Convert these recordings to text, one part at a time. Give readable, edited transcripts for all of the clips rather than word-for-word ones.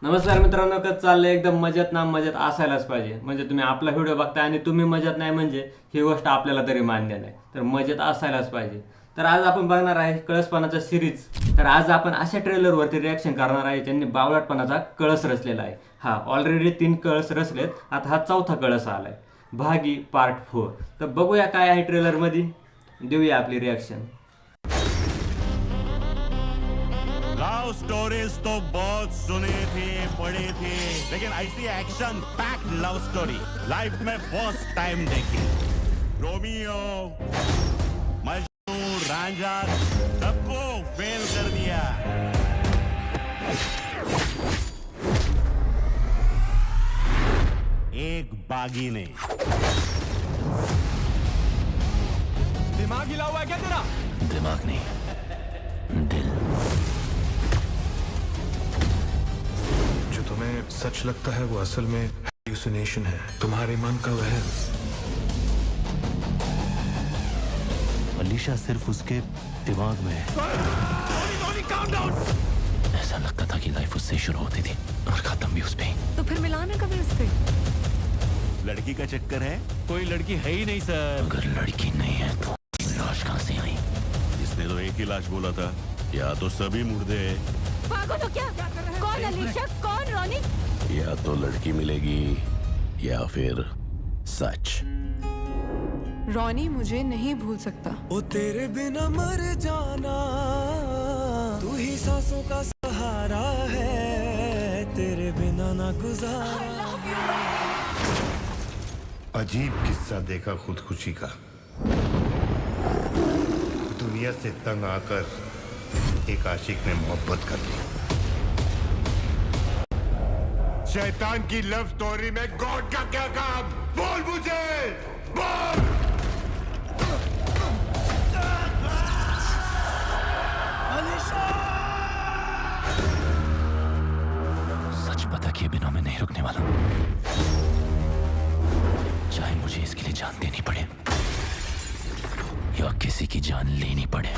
नमस्कार मित्रांनो, कसं चाललंय? एकदम मजेत ना? मजेत असायलाच पाहिजे. म्हणजे तुम्ही आपला व्हिडिओ बघताय आणि तुम्ही मजेत नाही म्हणजे ही गोष्ट आपल्याला तरी मान्य नाही. तर मजेत असायलाच पाहिजे. तर आज आपण बघणार आहे कळसपणाचा सिरीज. तर आज आपण अशा ट्रेलरवरती रिॲक्शन करणार आहे ज्यांनी बावळटपणाचा कळस रचलेला आहे. हा ऑलरेडी 3 कळस रचलेत, आता हा 4था कळस आलाय. भागी पार्ट 4. तर बघूया काय आहे ट्रेलरमध्ये, देऊया आपली रिॲक्शन. लव स्टोरीज तो बहुत सुने थे पढ़े थे, लेकिन ऐसी एक्शन पैक्ड लव स्टोरी लाइफ में फर्स्ट टाइम देखी. रोमियो, मजनू, रांझा सबको फेल कर दिया. एक बागी ने. दिमाग हिला हुआ है क्या तेरा? दिमाग नहीं, दिल. जो तुम्हें सच लगता है वो असल में हेलुसिनेशन है, तुम्हारे मन का वहम. अलीशा सिर्फ उसके दिमाग में है. ऐसा लगता था कि लाइफ उससे शुरू होती थी और खत्म भी उस पे ही. तो फिर मिलाना कभी उससे? लड़की का चक्कर है. कोई लड़की है ही नहीं सर. अगर लड़की नहीं है तो लाश कहाँ से आई? इसने तो एक ही लाश बोला था, या तो सभी मुर्दे हैं, पागल हो क्या? कौन अलीशा, कौन रोनी? या तो लड़की मिलेगी या फिर सच. रोनी मुझे नहीं भूल सकता. ओ तेरे बिना मर जाना, तू ही सांसों का सहारा है, तेरे बिना ना गुजारा. अजीब किस्सा देखा खुदकुशी का. दुनिया से तंग आकर एक आशिक ने मोहब्बत कर ली. शैतान की लव स्टोरी में गॉड का क्या काम? बोल मुझे, बोल. सच पता किए बिना मैं नहीं रुकने वाला, चाहे मुझे इसके लिए जान देनी पड़े या किसी की जान लेनी पड़े.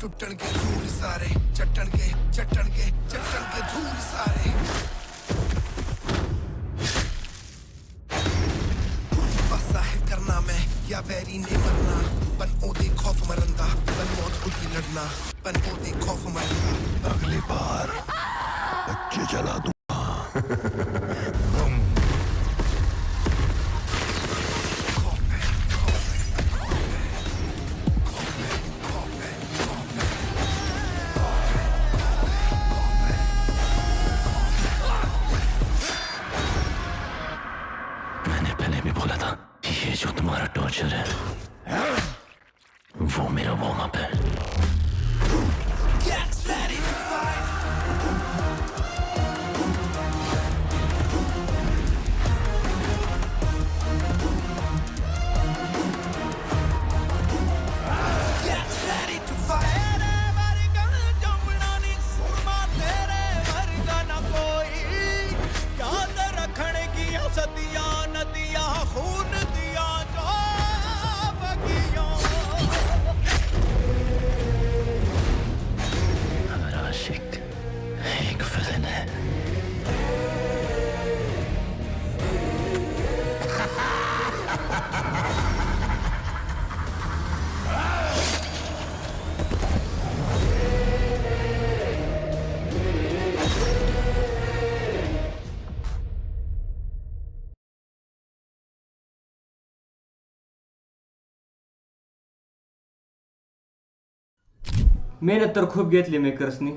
टुटन के धूल सारे, चट्टन के धूल सारे. बस साहिब करना मैं या वैरी ने मरना, बन ओदे खौफ मरंदा, बन मौत खुदी लड़ना, बन ओदे खौफ मरंदा. अगली बार बच्चे जला दूंगा. मैंने पहले भी बोला था, ये जो तुम्हारा टॉर्चर है वो मेरा वार्म अप है. सदियां नदियां खून दिया जो बगियों. हमारा आशिक एक विलन है. मेहनत तर खूप घेतली मेकर्सनी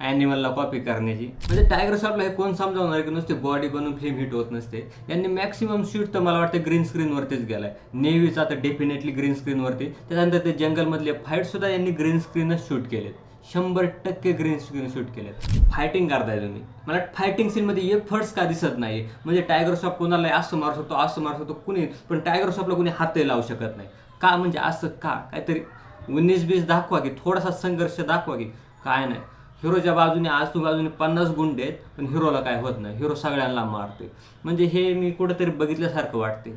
ॲनिमलला कॉपी करण्याची. म्हणजे टायगर श्रॉफला हे कोण समजावणार की नुसते बॉडी बनवून फिल्म हिट होत नसते. यांनी मॅक्सिमम शूट तर मला वाटतं ग्रीन स्क्रीनवरतीच गेलाय. नेव्हीचा तर डेफिनेटली ग्रीन स्क्रीनवरती. त्याच्यानंतर ते जंगलमधले फाईटसुद्धा यांनी ग्रीन स्क्रीनच शूट केलेत. 100% ग्रीन स्क्रीन शूट केलेत. फायटिंग करताय तुम्ही, मला फायटिंग सीनमध्ये एक फर्स्ट का दिसत नाही. म्हणजे टायगर श्रॉफ कोणाला असं मारू शकतो कुणी, पण टायगर श्रॉफला कोणी हातही लावू शकत नाही का? म्हणजे असं का? काहीतरी 19-20 दाखवा की, थोडासा संघर्ष दाखवा की. काय नाही, हिरोच्या बाजूने आजूबाजूने 50 गुंडे आहेत, पण हिरोला काय होत नाही. हिरो सगळ्यांना मारतोय. म्हणजे हे मी कुठंतरी बघितल्यासारखं वाटते.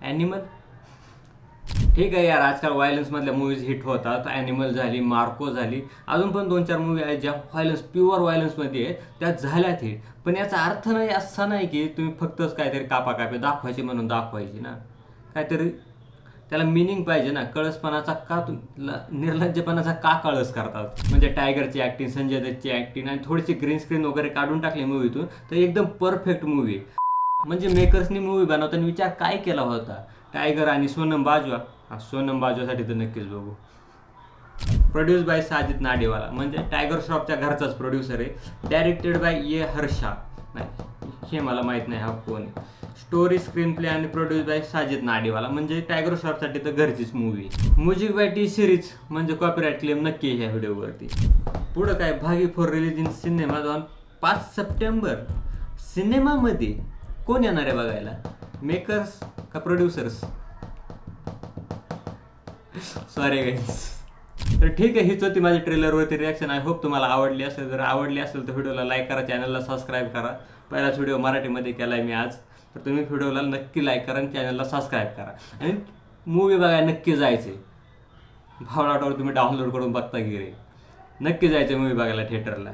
ॲनिमल ठीक आहे यार, आजकाल व्हायलन्समधल्या मूवीज हिट होतात. ॲनिमल झाली, मार्को झाली, अजून पण 2-4 मूवी आहेत ज्या व्हायलन्स प्युअर व्हायलन्समध्ये आहेत, त्या झाल्यात हिट. पण याचा अर्थ नाही असा नाही की तुम्ही फक्तच काहीतरी कापाकापी दाखवायची म्हणून दाखवायची ना. काहीतरी त्याला मिनिंग पाहिजे ना. कळसपणाचा का निर्लज्जपणाचा का कळस करतात? म्हणजे टायगरची ॲक्टिंग, संजय दत्तची ॲक्टिंग आणि थोडीशी ग्रीन स्क्रीन वगैरे काढून टाकली मूवीतून तर एकदम परफेक्ट मूवी. म्हणजे मेकर्सनी मूवी बनवताना विचार काय केला होता? टायगर आणि सोनम बाजवा, सोनम बाजवासाठी तर नक्कीच बघू. प्रोड्यूस बाय साजिद नाडेवाला, म्हणजे टायगर श्रॉफच्या घरचाच प्रोड्युसर आहे. डायरेक्टेड बाय ए हर्षा, नाही हे मला माहीत नाही हा कोण आहे. स्टोरी, स्क्रीन प्ले आणि प्रोड्यूस बाय साजिद नाडेवाला, म्हणजे टायगर श्रॉफसाठी तर घरचीच movie. Music by T series, म्हणजे कॉपीराईट क्लेम नक्की ह्या व्हिडिओवरती. पुढं काय, Baaghi for release in cinema 5 September. सिनेमामध्ये कोण येणार आहे बघायला? मेकर्स का प्रोड्युसर्स? Sorry guys. तर ठीक आहे, हीच होती माझी ट्रेलरवरती रिॲक्शन. आय होप तुम्हाला आवडली असेल. जर आवडली असेल तर व्हिडिओला लाईक करा, चॅनलला सबस्क्राईब करा. पहिलाच व्हिडिओ मराठीमध्ये केला आहे मी आज, तर तुम्ही व्हिडिओला नक्की लाईक करा आणि चॅनलला सबस्क्राईब करा. आणि मूवी बघायला नक्की जायचे. भावलाटावर तुम्ही डाउनलोड करून बघता की रे, नक्की जायचं मूवी बघायला थिएटरला.